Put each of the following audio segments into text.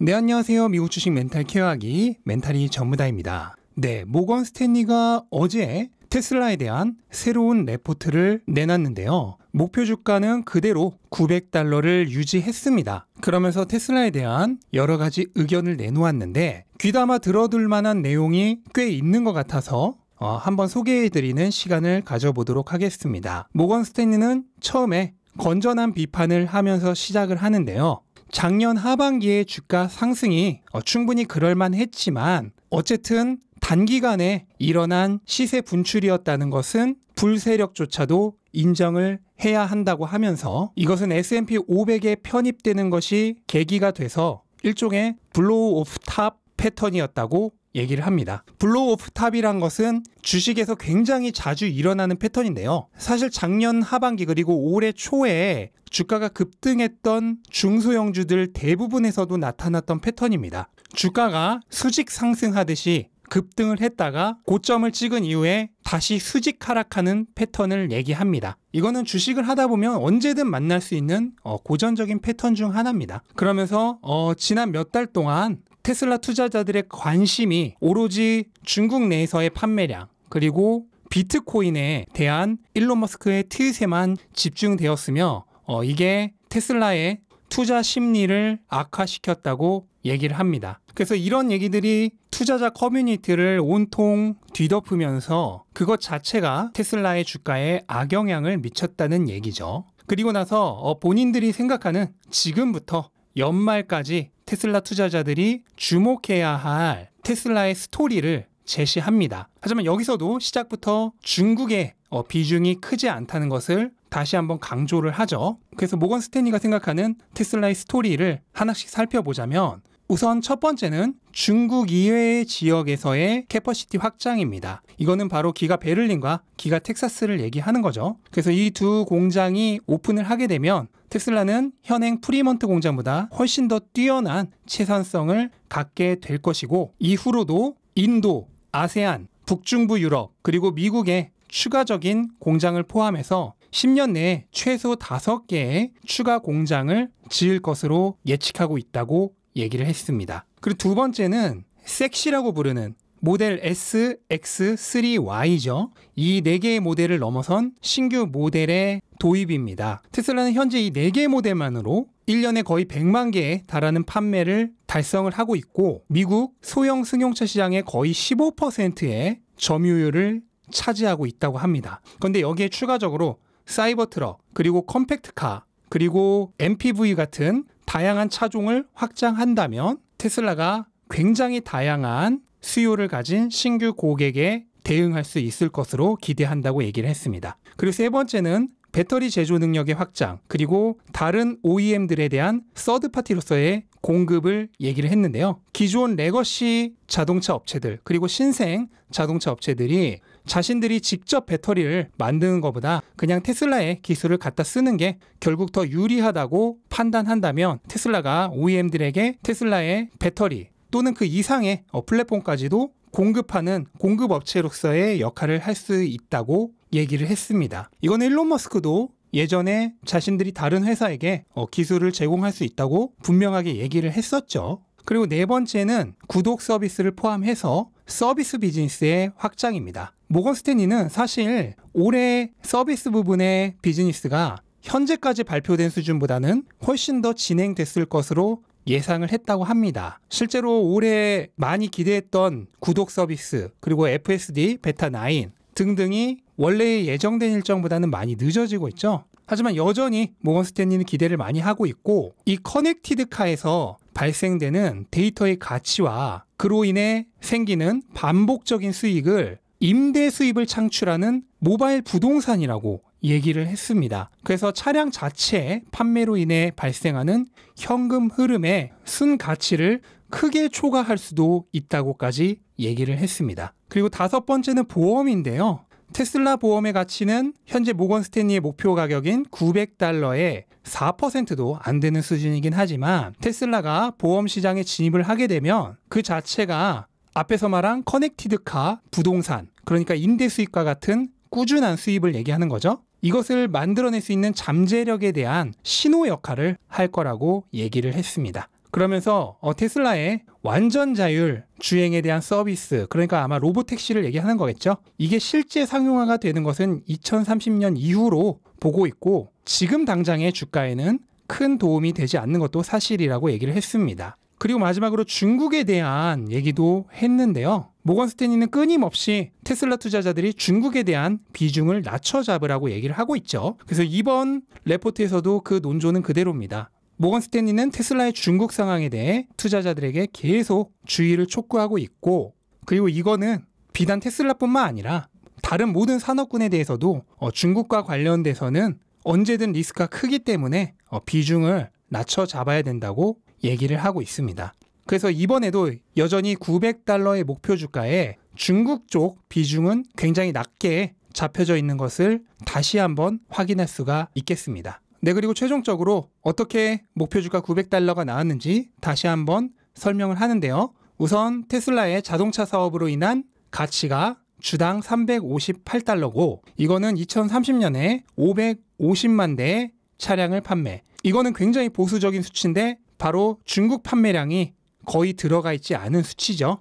네, 안녕하세요. 미국 주식 멘탈 케어하기 멘탈이 전무다입니다. 네, 모건 스탠리가 어제 테슬라에 대한 새로운 레포트를 내놨는데요. 목표 주가는 그대로 $900를 유지했습니다. 그러면서 테슬라에 대한 여러 가지 의견을 내놓았는데 귀담아 들어둘 만한 내용이 꽤 있는 것 같아서 한번 소개해드리는 시간을 가져보도록 하겠습니다. 모건 스탠리는 처음에 건전한 비판을 하면서 시작을 하는데요. 작년 하반기의 주가 상승이 충분히 그럴만했지만 어쨌든 단기간에 일어난 시세 분출이었다는 것은 불세력조차도 인정을 해야 한다고 하면서 이것은 S&P 500에 편입되는 것이 계기가 돼서 일종의 블로우 오프 탑 패턴이었다고 얘기를 합니다. 블로우 오프 탑이란 것은 주식에서 굉장히 자주 일어나는 패턴인데요. 사실 작년 하반기 그리고 올해 초에 주가가 급등했던 중소형주들 대부분에서도 나타났던 패턴입니다. 주가가 수직 상승하듯이 급등을 했다가 고점을 찍은 이후에 다시 수직 하락하는 패턴을 얘기합니다. 이거는 주식을 하다 보면 언제든 만날 수 있는 고전적인 패턴 중 하나입니다. 그러면서 지난 몇 달 동안 테슬라 투자자들의 관심이 오로지 중국 내에서의 판매량 그리고 비트코인에 대한 일론 머스크의 트윗에만 집중되었으며 이게 테슬라의 투자 심리를 악화시켰다고 얘기를 합니다. 그래서 이런 얘기들이 투자자 커뮤니티를 온통 뒤덮으면서 그것 자체가 테슬라의 주가에 악영향을 미쳤다는 얘기죠. 그리고 나서 본인들이 생각하는 지금부터 연말까지 테슬라 투자자들이 주목해야 할 테슬라의 스토리를 제시합니다. 하지만 여기서도 시작부터 중국의 비중이 크지 않다는 것을 다시 한번 강조를 하죠. 그래서 모건 스탠리가 생각하는 테슬라의 스토리를 하나씩 살펴보자면 우선 첫 번째는 중국 이외의 지역에서의 캐퍼시티 확장입니다. 이거는 바로 기가 베를린과 기가 텍사스를 얘기하는 거죠. 그래서 이 두 공장이 오픈을 하게 되면 테슬라는 현행 프리먼트 공장보다 훨씬 더 뛰어난 채산성을 갖게 될 것이고 이후로도 인도, 아세안, 북중부 유럽 그리고 미국의 추가적인 공장을 포함해서 10년 내에 최소 5개의 추가 공장을 지을 것으로 예측하고 있다고 얘기를 했습니다. 그리고 두 번째는 섹시라고 부르는 모델 S, X, 3Y죠. 이 4개의 모델을 넘어선 신규 모델의 도입입니다. 테슬라는 현재 이 4개의 모델만으로 1년에 거의 100만 개에 달하는 판매를 달성을 하고 있고 미국 소형 승용차 시장의 거의 15%의 점유율을 차지하고 있다고 합니다. 그런데 여기에 추가적으로 사이버 트럭, 그리고 컴팩트카, 그리고 MPV 같은 다양한 차종을 확장한다면 테슬라가 굉장히 다양한 수요를 가진 신규 고객에 대응할 수 있을 것으로 기대한다고 얘기를 했습니다. 그리고 세 번째는 배터리 제조 능력의 확장, 그리고 다른 OEM들에 대한 서드파티로서의 공급을 얘기를 했는데요. 기존 레거시 자동차 업체들, 그리고 신생 자동차 업체들이 자신들이 직접 배터리를 만드는 것보다 그냥 테슬라의 기술을 갖다 쓰는 게 결국 더 유리하다고 판단한다면 테슬라가 OEM들에게 테슬라의 배터리 또는 그 이상의 플랫폼까지도 공급하는 공급업체로서의 역할을 할 수 있다고 얘기를 했습니다. 이건 일론 머스크도 예전에 자신들이 다른 회사에게 기술을 제공할 수 있다고 분명하게 얘기를 했었죠. 그리고 네 번째는 구독 서비스를 포함해서 서비스 비즈니스의 확장입니다. 모건 스탠리는 사실 올해 서비스 부분의 비즈니스가 현재까지 발표된 수준보다는 훨씬 더 진행됐을 것으로 예상을 했다고 합니다. 실제로 올해 많이 기대했던 구독 서비스 그리고 FSD, 베타9 등등이 원래 예정된 일정보다는 많이 늦어지고 있죠. 하지만 여전히 모건 스탠리는 기대를 많이 하고 있고 이 커넥티드 카에서 발생되는 데이터의 가치와 그로 인해 생기는 반복적인 수익을 임대 수입을 창출하는 모바일 부동산이라고 얘기를 했습니다. 그래서 차량 자체 판매로 인해 발생하는 현금 흐름의 순가치를 크게 초과할 수도 있다고까지 얘기를 했습니다. 그리고 다섯 번째는 보험인데요. 테슬라 보험의 가치는 현재 모건 스탠리의 목표 가격인 $900의 4%도 안 되는 수준이긴 하지만 테슬라가 보험 시장에 진입을 하게 되면 그 자체가 앞에서 말한 커넥티드카, 부동산, 그러니까 임대 수익과 같은 꾸준한 수입을 얘기하는 거죠. 이것을 만들어낼 수 있는 잠재력에 대한 신호 역할을 할 거라고 얘기를 했습니다. 그러면서 테슬라의 완전 자율 주행에 대한 서비스, 그러니까 아마 로보택시를 얘기하는 거겠죠. 이게 실제 상용화가 되는 것은 2030년 이후로 보고 있고 지금 당장의 주가에는 큰 도움이 되지 않는 것도 사실이라고 얘기를 했습니다. 그리고 마지막으로 중국에 대한 얘기도 했는데요. 모건 스탠리는 끊임없이 테슬라 투자자들이 중국에 대한 비중을 낮춰 잡으라고 얘기를 하고 있죠. 그래서 이번 레포트에서도 그 논조는 그대로입니다. 모건 스탠리는 테슬라의 중국 상황에 대해 투자자들에게 계속 주의를 촉구하고 있고, 그리고 이거는 비단 테슬라뿐만 아니라 다른 모든 산업군에 대해서도 중국과 관련돼서는 언제든 리스크가 크기 때문에 비중을 낮춰 잡아야 된다고 얘기를 하고 있습니다. 그래서 이번에도 여전히 $900의 목표 주가에 중국 쪽 비중은 굉장히 낮게 잡혀져 있는 것을 다시 한번 확인할 수가 있겠습니다. 네, 그리고 최종적으로 어떻게 목표 주가 $900가 나왔는지 다시 한번 설명을 하는데요. 우선 테슬라의 자동차 사업으로 인한 가치가 주당 $358고 이거는 2030년에 550만 대의 차량을 판매. 이거는 굉장히 보수적인 수치인데 바로 중국 판매량이 거의 들어가 있지 않은 수치죠.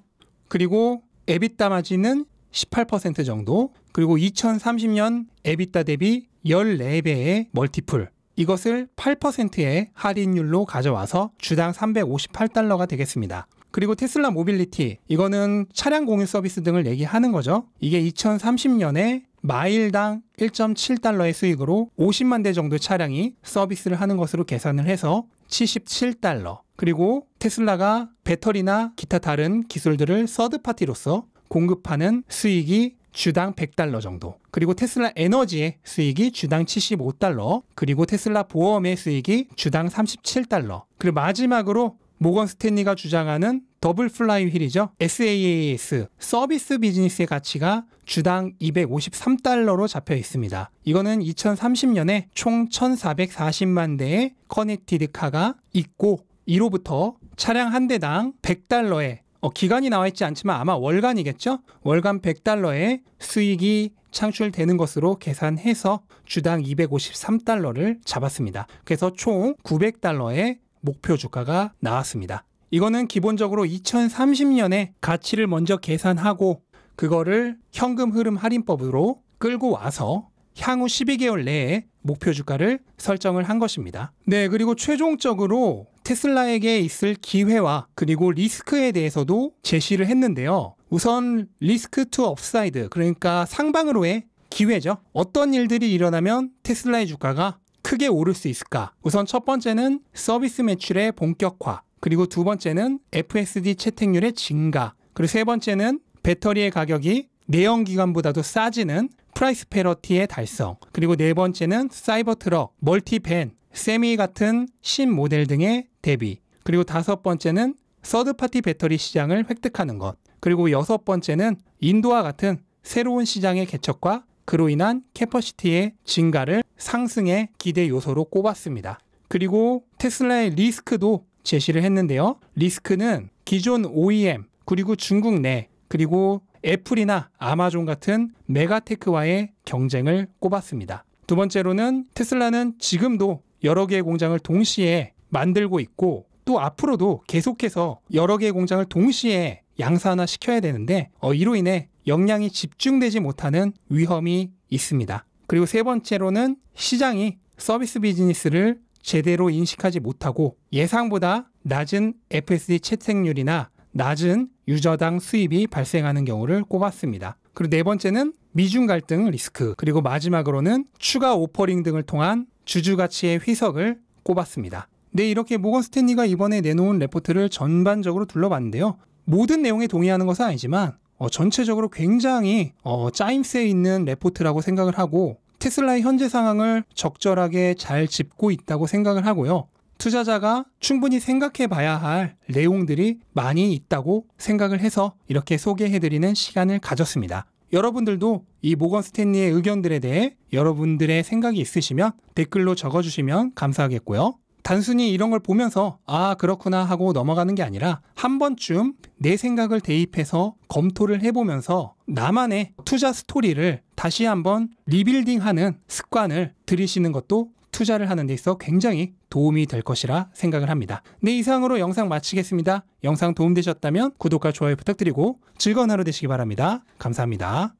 그리고 에비타 마진은 18% 정도, 그리고 2030년 에비타 대비 14배의 멀티플, 이것을 8%의 할인율로 가져와서 주당 $358가 되겠습니다. 그리고 테슬라 모빌리티, 이거는 차량 공유 서비스 등을 얘기하는 거죠. 이게 2030년에 마일당 $1.7의 수익으로 50만 대 정도 차량이 서비스를 하는 것으로 계산을 해서 $77. 그리고 테슬라가 배터리나 기타 다른 기술들을 서드파티로서 공급하는 수익이 주당 $100 정도. 그리고 테슬라 에너지의 수익이 주당 $75. 그리고 테슬라 보험의 수익이 주당 $37. 그리고 마지막으로 모건 스탠리가 주장하는 더블 플라이 휠이죠. SaaS, 서비스 비즈니스의 가치가 주당 $253로 잡혀 있습니다. 이거는 2030년에 총 1,440만 대의 커넥티드 카가 있고 이로부터 차량 한 대당 $100의 기간이 나와 있지 않지만 아마 월간이겠죠? 월간 $100의 수익이 창출되는 것으로 계산해서 주당 $253를 잡았습니다. 그래서 총 $900의 목표 주가가 나왔습니다. 이거는 기본적으로 2030년에 가치를 먼저 계산하고 그거를 현금 흐름 할인법으로 끌고 와서 향후 12개월 내에 목표 주가를 설정을 한 것입니다. 네, 그리고 최종적으로 테슬라에게 있을 기회와 그리고 리스크에 대해서도 제시를 했는데요. 우선 리스크 투 업사이드, 그러니까 상방으로의 기회죠. 어떤 일들이 일어나면 테슬라의 주가가 크게 오를 수 있을까? 우선 첫 번째는 서비스 매출의 본격화, 그리고 두 번째는 FSD 채택률의 증가, 그리고 세 번째는 배터리의 가격이 내연기관보다도 싸지는 프라이스 패러티의 달성, 그리고 네 번째는 사이버 트럭, 멀티밴, 세미 같은 신모델 등의 대비, 그리고 다섯 번째는 서드파티 배터리 시장을 획득하는 것, 그리고 여섯 번째는 인도와 같은 새로운 시장의 개척과 그로 인한 캐퍼시티의 증가를 상승의 기대 요소로 꼽았습니다. 그리고 테슬라의 리스크도 제시를 했는데요. 리스크는 기존 OEM, 그리고 중국 내, 그리고 애플이나 아마존 같은 메가테크와의 경쟁을 꼽았습니다. 두 번째로는 테슬라는 지금도 여러 개의 공장을 동시에 만들고 있고 또 앞으로도 계속해서 여러 개의 공장을 동시에 양산화 시켜야 되는데 이로 인해 역량이 집중되지 못하는 위험이 있습니다. 그리고 세 번째로는 시장이 서비스 비즈니스를 제대로 인식하지 못하고 예상보다 낮은 FSD 채택률이나 낮은 유저당 수입이 발생하는 경우를 꼽았습니다. 그리고 네 번째는 미중 갈등 리스크, 그리고 마지막으로는 추가 오퍼링 등을 통한 주주 가치의 휘석을 꼽았습니다. 네, 이렇게 모건 스탠리가 이번에 내놓은 레포트를 전반적으로 둘러봤는데요. 모든 내용에 동의하는 것은 아니지만 전체적으로 굉장히 짜임새 있는 레포트라고 생각을 하고 테슬라의 현재 상황을 적절하게 잘 짚고 있다고 생각을 하고요. 투자자가 충분히 생각해 봐야 할 내용들이 많이 있다고 생각을 해서 이렇게 소개해드리는 시간을 가졌습니다. 여러분들도 이 모건 스탠리의 의견들에 대해 여러분들의 생각이 있으시면 댓글로 적어주시면 감사하겠고요. 단순히 이런 걸 보면서 아 그렇구나 하고 넘어가는 게 아니라 한 번쯤 내 생각을 대입해서 검토를 해보면서 나만의 투자 스토리를 다시 한번 리빌딩하는 습관을 들이시는 것도 투자를 하는 데 있어 굉장히 도움이 될 것이라 생각을 합니다. 네, 이상으로 영상 마치겠습니다. 영상 도움되셨다면 구독과 좋아요 부탁드리고 즐거운 하루 되시기 바랍니다. 감사합니다.